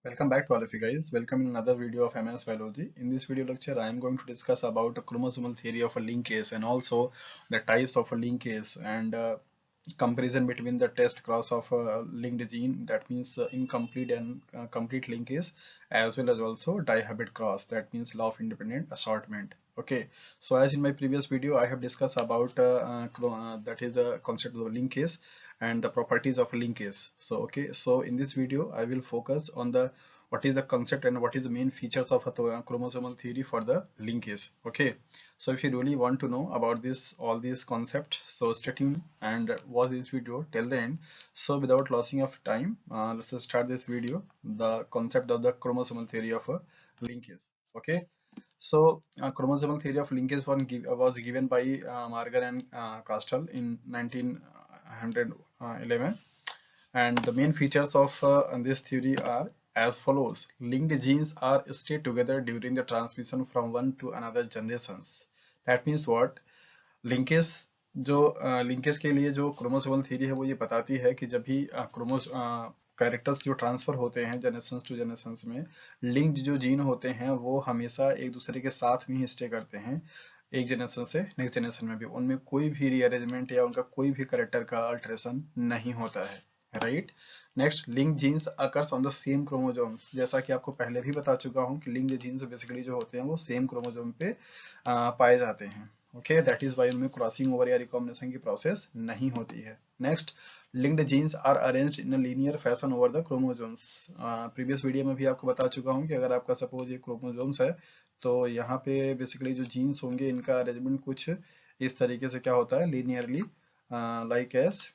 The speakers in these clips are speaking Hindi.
Welcome back to all of you guys. Welcome in another video of MS Biology. In this video lecture, I am going to discuss about a chromosomal theory of a linkage and also the types of a linkage and comparison between the test class of a linked gene, that means incomplete and complete linkage, as well as also dihabit cross, that means law of independent assortment. Okay, so as in my previous video, I have discussed about that is the concept of the linkage and the properties of a linkage. So okay, so in this video I will focus on the what is the concept and what is the main features of a chromosomal theory for the linkage. Okay, so if you really want to know about this all these concepts, so stay tuned and watch this video till the end. So without losing of time, let's just start this video, the concept of the chromosomal theory of a linkage. Okay, so chromosomal theory of linkage was given by Margan and Castell in 1911, and the main features of this theory are as follows. Linked genes are stay together during the transmission from one to another generations. That means what? Linkage जो लिंकेज के लिए जो क्रोमोसोमल थ्योरी है वो ये बताती है कि जब भी कैरेक्टर्स जो ट्रांसफर होते हैं जनरेशन टू जनरेशन में, लिंक्ड जो जीन होते हैं वो हमेशा एक दूसरे के साथ में ही स्टे करते हैं, एक जनरेशन से नेक्स्ट जनरेशन में भी उनमें कोई भी रीअरेंजमेंट या उनका कोई भी कैरेक्टर का अल्टरेशन नहीं होता है, right. Next, link genes occurs on the same chromosomes. जैसा कि आपको पहले भी बता चुका हूँ कि लिंक जीन्स बेसिकली जो होते हैं वो सेम क्रोमोसोम पे पाए जाते हैं। ओके, दैट इज वाई उनमें क्रॉसिंग ओवर या रिकॉम्बिनेशन की प्रोसेस नहीं होती है। Next, linked genes are arranged in a linear fashion over the chromosomes. Previous video में भी आपको बता चुका हूँ कि अगर आपका सपोज ये क्रोमोसोम्स है तो यहाँ पे बेसिकली जो जीन्स होंगे इनका अरेंजमेंट कुछ इस तरीके से क्या होता है, लीनियरली लाइक एस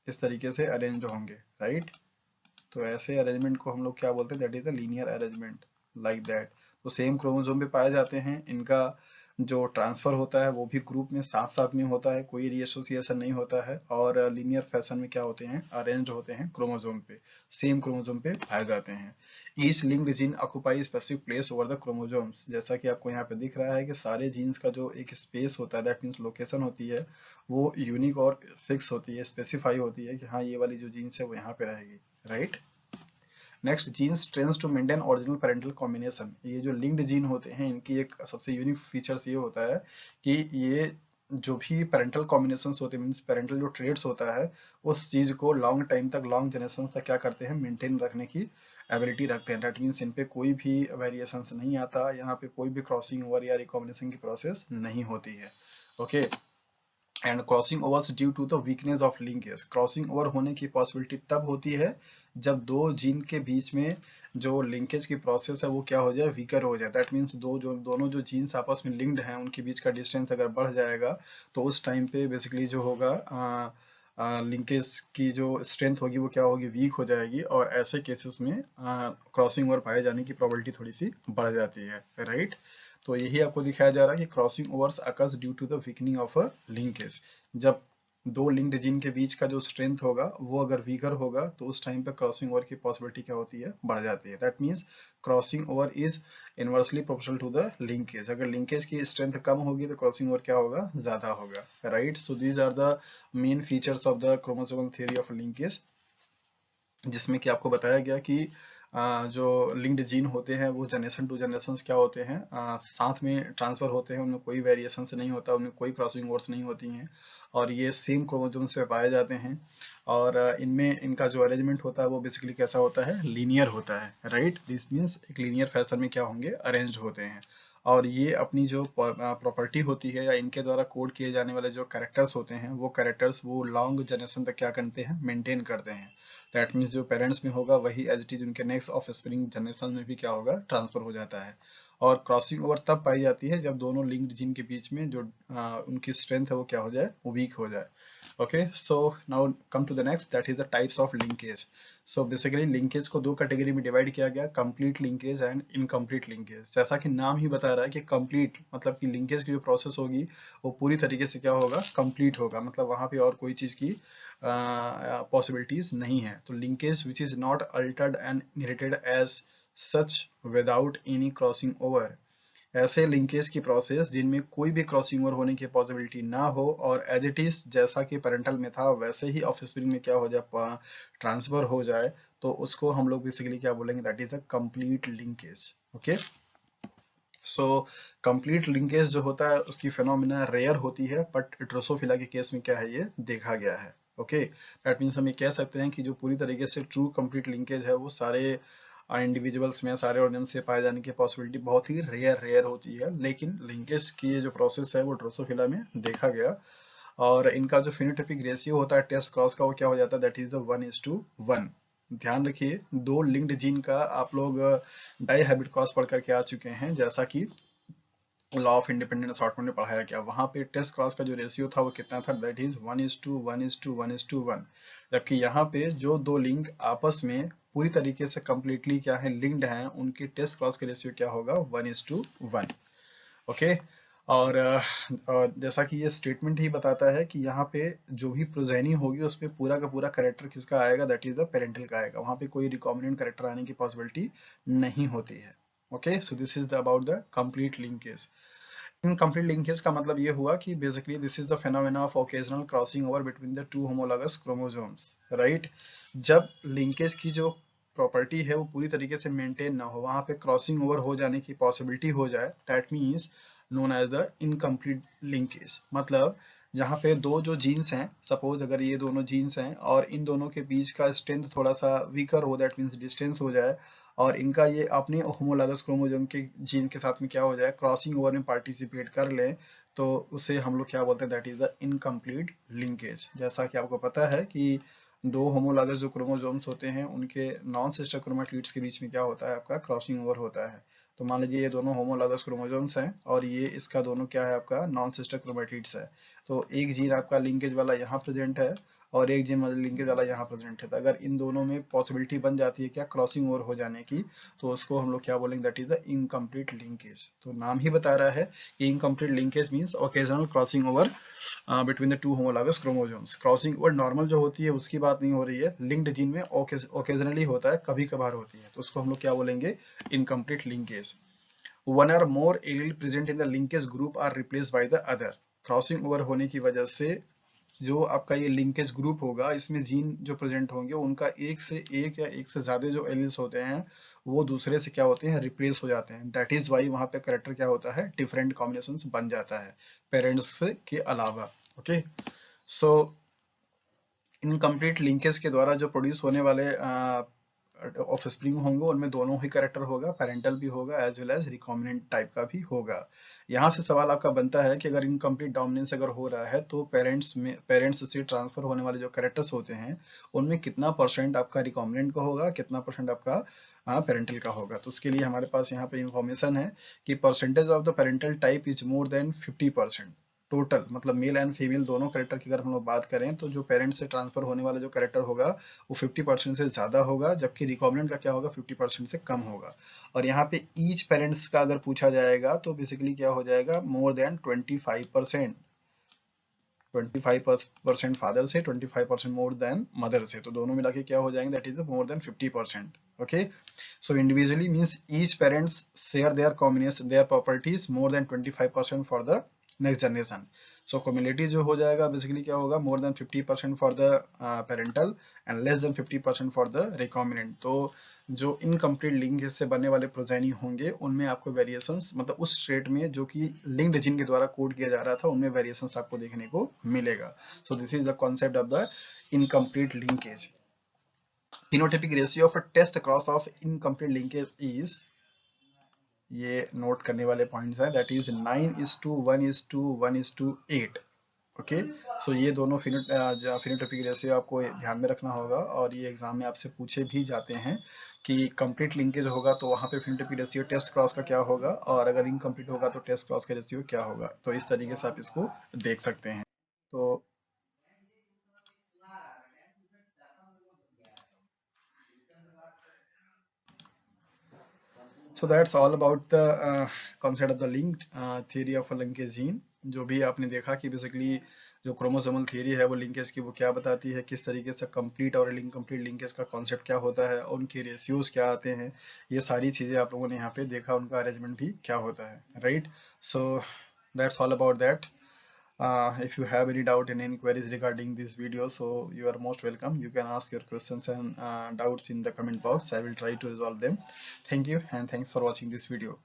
इस तरीके से अरेंज होंगे, राइट। तो ऐसे अरेंजमेंट को हम लोग क्या बोलते हैं, that is the linear arrangement, like that. तो सेम क्रोमोसोम पे पाए जाते हैं, इनका जो ट्रांसफर होता है वो भी ग्रुप में साथ साथ में होता है, कोई रीएसोसिएशन नहीं होता है, और लीनियर फैशन में क्या होते हैं, अरेंज होते हैं क्रोमोसोम पे, सेम क्रोमोसोम पे पाए जाते हैं। Each linked gene occupy specific place over the chromosomes. जैसा कि आपको यहाँ पे दिख रहा है कि सारे जीन्स का जो एक स्पेस होता है, दैट मीन्स लोकेशन होती है, वो यूनिक और फिक्स होती है, स्पेसिफाई होती है कि हाँ ये वाली जो जीन्स है वो यहाँ पे रहेगी, right. Next, genes tends to maintain original parental combination. ये जो लिंक्ड जीन होते हैं इनकी एक सबसे यूनिक फीचर्स ये होता है कि ये जो भी पेरेंटल कॉम्बिनेशन होते हैं, मीन्स पेरेंटल जो ट्रेड्स होता है, उस चीज को लॉन्ग टाइम तक, लॉन्ग जनरेशन तक क्या करते हैं, मेंटेन रखने की एबिलिटी रखते हैं। दैट मीन्स इन पे कोई भी वेरिएशन नहीं आता, यहाँ पे कोई भी क्रॉसिंग ओवर या रिकॉम्बिनेशन की प्रोसेस नहीं होती है। Okay, and crossing overs due to the weakness of linkage. Crossing over होने की पॉसिबिलिटी तब होती है जब दो जीन के बीच में जो लिंकेज की प्रोसेस है वो क्या हो जाए, वीकर हो जाए। दैट मीन्स दोनों जो जीन्स आपस में लिंक्ड हैं उनके बीच का डिस्टेंस अगर बढ़ जाएगा तो उस टाइम पे बेसिकली जो होगा लिंकेज की जो स्ट्रेंथ होगी वो क्या होगी, वीक हो जाएगी, और ऐसे केसेस में क्रॉसिंग ओवर पाए जाने की प्रोबेबिलिटी थोड़ी सी बढ़ जाती है, राइट। तो यही आपको दिखाया जा रहा है कि crossing overs occurs due to the weakening of a linkage. जब दो लिंक्ड जीन के बीच का जो स्ट्रेंथ होगा वो अगर वीकर होगा तो उस टाइम पे क्रॉसिंग ओवर की पॉसिबिलिटी क्या होती है, बढ़ जाती है। That means crossing over is inversely proportional to the linkage. अगर लिंकेज की स्ट्रेंथ कम होगी तो क्रॉसिंग ओवर क्या होगा, ज्यादा होगा, right. So these are the main features of the chromosomal theory of linkage, जिसमें कि आपको बताया गया कि जो लिंक्ड जीन होते हैं वो जनरेशन टू जनरेशन क्या होते हैं, साथ में ट्रांसफर होते हैं, उनमें कोई वेरिएशन नहीं होता, उनमें कोई क्रॉसिंग ओवर्स नहीं होती हैं, और ये सेम क्रोमोसोम से पाए जाते हैं। और इनमें इनका जो अरेंजमेंट होता है वो बेसिकली कैसा होता है, लीनियर होता है, राइट। दिस मीन्स एक लीनियर फैशन में क्या होंगे, अरेंज होते हैं। और ये अपनी जो प्रॉपर्टी होती है या इनके द्वारा कोड किए जाने वाले जो कैरेक्टर्स होते हैं वो कैरेक्टर्स वो लॉन्ग जनरेशन तक क्या करते हैं, मेंटेन करते हैं। दैट मीन्स जो पेरेंट्स में होगा वही एज इट इज उनके नेक्स्ट ऑफ स्प्रिंग जनरेशन में भी क्या होगा, ट्रांसफर हो जाता है। और क्रॉसिंग ओवर तब पाई जाती है जब दोनों लिंक्ड जीन के बीच में जो उनकी स्ट्रेंथ है वो क्या हो जाए, वो वीक हो जाए। Okay, so now come to the next, that is the types of linkage. So basically linkage को दो कैटेगरी में डिवाइड किया गया, complete linkage and incomplete linkage. जैसा कि नाम ही बता रहा है कि कंप्लीट मतलब कि लिंकेज की जो प्रोसेस होगी वो पूरी तरीके से क्या होगा, कंप्लीट होगा, मतलब वहां पे और कोई चीज की पॉसिबिलिटीज नहीं है। तो linkage which is not altered and inherited as such without any crossing over, ऐसे लिंकेज की प्रोसेस जिनमें कोई भी क्रॉसिंग ओवर होने की पॉसिबिलिटी ना हो और एज इट इज जैसा कि पेरेंटल में था वैसे ही ऑफस्प्रिंग में क्या हो जाए, ट्रांसफर हो जाए, तो उसको हम लोग बेसिकली क्या बोलेंगे, that is the complete linkage. Okay, so complete linkage जो होता है उसकी फिनोमिना रेयर होती है, बट ड्रोसोफिला के केस में क्या है, ये देखा गया है। ओके, दैट मीन्स हम ये कह सकते हैं कि जो पूरी तरीके से ट्रू कंप्लीट लिंकेज है वो सारे इंडिविजुअल्स में, सारे ऑर्गेन्स से पाए जाने की पॉसिबिलिटी बहुत ही रेयर रेयर होती है, लेकिन लिंकेज की ये जो प्रोसेस है वो ड्रोसोफिला में देखा गया। और इनका जो फिनोटाइपिक रेशियो होता है टेस्ट क्रॉस का, वो क्या हो जाता है, दैट इज द 1:1। ध्यान रखिए, दो लिंक्ड जीन का आप लोग डाई हैबिट क्रॉस पढ़ करके आ चुके हैं, जैसा कि लॉ ऑफ इंडिपेंडेंट असॉर्टमेंट में पढ़ाया गया। वहां पे टेस्ट क्रॉस का जो रेशियो था वो कितना था, दैट इज 1:1:1:1, जबकि यहाँ पे जो दो लिंक आपस में पूरी तरीके से कंप्लीटली क्या है, लिंक्ड हैं, उनकी टेस्ट क्रॉस का रेशियो क्या होगा, 1:1। ओके, और जैसा कि ये स्टेटमेंट ही बताता है कि यहाँ पे जो भी प्रोजेनी होगी उसमें पूरा का पूरा करेक्टर किसका आएगा, दैट इज द पेरेंटल का आएगा, वहां पे कोई रिकॉम्बिनेंट करेक्टर आने की पॉसिबिलिटी नहीं होती है। Okay, so this is about the complete linkage. Incomplete linkage का मतलब ये हुआ कि basically this is the phenomena of occasional crossing over between the two homologous chromosomes, right. जब लिंकेज की जो प्रॉपर्टी है वो पूरी तरीके से मेंटेन ना हो, वहां पे क्रॉसिंग ओवर हो जाने की पॉसिबिलिटी हो जाए, that means known as the incomplete linkage. मतलब जहाँ पे दो जो जीन्स हैं, सपोज अगर ये दोनों जीन्स हैं और इन दोनों के बीच का स्ट्रेंथ थोड़ा सा वीकर हो, दैट मीन्स डिस्टेंस हो जाए, और इनका ये अपने होमोलॉगस क्रोमोसोम के जीन के साथ में क्या हो जाए, क्रॉसिंग ओवर में पार्टिसिपेट कर लें, तो उसे हम लोग क्या बोलते हैं, that is the incomplete linkage. जैसा कि आपको पता है कि दो होमोलॉगस जो क्रोमोसोम्स होते हैं उनके नॉन सिस्टर क्रोमैटिड्स के बीच में क्या होता है, आपका क्रॉसिंग ओवर होता है। तो मान लीजिए ये दोनों होमोलॉगस क्रोमोसोम्स हैं और ये इसका दोनों क्या है, आपका नॉन सिस्टर क्रोमैटिड्स है। तो एक जीन आपका लिंकेज वाला यहाँ प्रेजेंट है और एक जीन लिंकेज वाला यहाँ प्रेजेंट है, तो अगर इन दोनों में पॉसिबिलिटी बन जाती है क्या, क्रॉसिंग ओवर हो जाने की, तो उसको हम लोग क्या बोलेंगे, that is the incomplete linkage. तो नाम ही बता रहा है कि incomplete linkage means occasional crossing over between the two homologous chromosomes. Crossing over normal जो होती है उसकी बात नहीं हो रही है, लिंक्ड जीन में ओकेजनली होता है, कभी कभार होती है, तो उसको हम लोग क्या बोलेंगे, incomplete linkage. One or more allele present in the linkage group are replaced by the other। Crossing over होने की वजह से जो आपका ये लिंकेज ग्रुप होगा, इसमें जीन जो प्रेजेंट होंगे उनका एक से एक या एक से ज्यादा जो एलिल्स होते हैं वो दूसरे से क्या होते हैं, रिप्लेस हो जाते हैं। दैट इज वाई वहां पे करेक्टर क्या होता है, डिफरेंट कॉम्बिनेशंस बन जाता है पेरेंट्स के अलावा। ओके, सो इनकम्प्लीट लिंकेज के द्वारा जो प्रोड्यूस होने वाले ऑफस्प्रिंग होंगे उनमें दोनों ही कैरेक्टर होगा, पेरेंटल भी होगा as well as recombinant type का भी होगा। यहाँ से सवाल आपका बनता है कि अगर इनकम्प्लीट डोमिनेंस अगर हो रहा है तो पेरेंट्स से ट्रांसफर होने वाले जो कैरेक्टर्स होते हैं उनमें कितना परसेंट आपका रिकॉम्बिनेंट का होगा, कितना परसेंट आपका पेरेंटल का होगा। तो उसके लिए हमारे पास यहाँ पे इंफॉर्मेशन है कि percentage of the parental type is more than 50%। Total मतलब मेल एंड फीमेल दोनों कैरेक्टर की अगर हम लोग बात करें तो जो पेरेंट्स से ट्रांसफर होने वाला जो कैरेक्टर होगा वो 50% से ज्यादा होगा, जबकि रिकॉम्बिनेंट का क्या होगा, 50% से कम होगा। और यहाँ पे ईच पेरेंट्स का अगर पूछा जाएगा तो बेसिकली क्या हो जाएगा, मोर देन 25%। 25% फादर से, 25% मोर देन मदर से, तो दोनों मिला के क्या हो जाएंगे, that is more than 50%। Okay, so individually means each parents share their combination their properties more than 25% for the next generation. So community जो हो जाएगा बेसिकली क्या होगा, more than 50% for the parental and less than 50% for the recombinant. तो जो इनकम्प्लीट लिंक से बनने वाले प्रोजेनी होंगे उनमें आपको वेरिएशंस, मतलब उस स्टेट में जो कि लिंक्ड जीन के द्वारा कोड किया जा रहा था उनमें वेरिएशंस आपको देखने को मिलेगा। So this is the concept of the incomplete linkage. phenotypic ratio of a test across of incomplete linkage is, ये नोट करने वाले पॉइंट्स हैं, दैट इज 9:1:1:8। ओके, सो ये दोनों फिनोटाइपिक रेशियो आपको ध्यान में रखना होगा और ये एग्जाम में आपसे पूछे भी जाते हैं कि कंप्लीट लिंकेज होगा तो वहां पे फिनोटाइपिक रेशियो टेस्ट क्रॉस का क्या होगा, और अगर इनकम्प्लीट होगा तो टेस्ट क्रॉस का रेशियो क्या होगा। तो इस तरीके से आप इसको देख सकते हैं। तो so that's all about the concept of the linked theory of linkage gene. जो भी आपने देखा कि बेसिकली जो क्रोमोसोमल थियरी है वो लिंकेज की वो क्या बताती है, किस तरीके से कंप्लीट और इनकम्प्लीट लिंकेज का कॉन्सेप्ट क्या होता है, और उनके रेशियोज क्या आते हैं, ये सारी चीजें आप लोगों ने यहाँ पे देखा, उनका अरेंजमेंट भी क्या होता है, right. So that's all about that. If you have any doubt and inquiries regarding this video, so you are most welcome. You can ask your questions and doubts in the comment box. I will try to resolve them. Thank you and thanks for watching this video.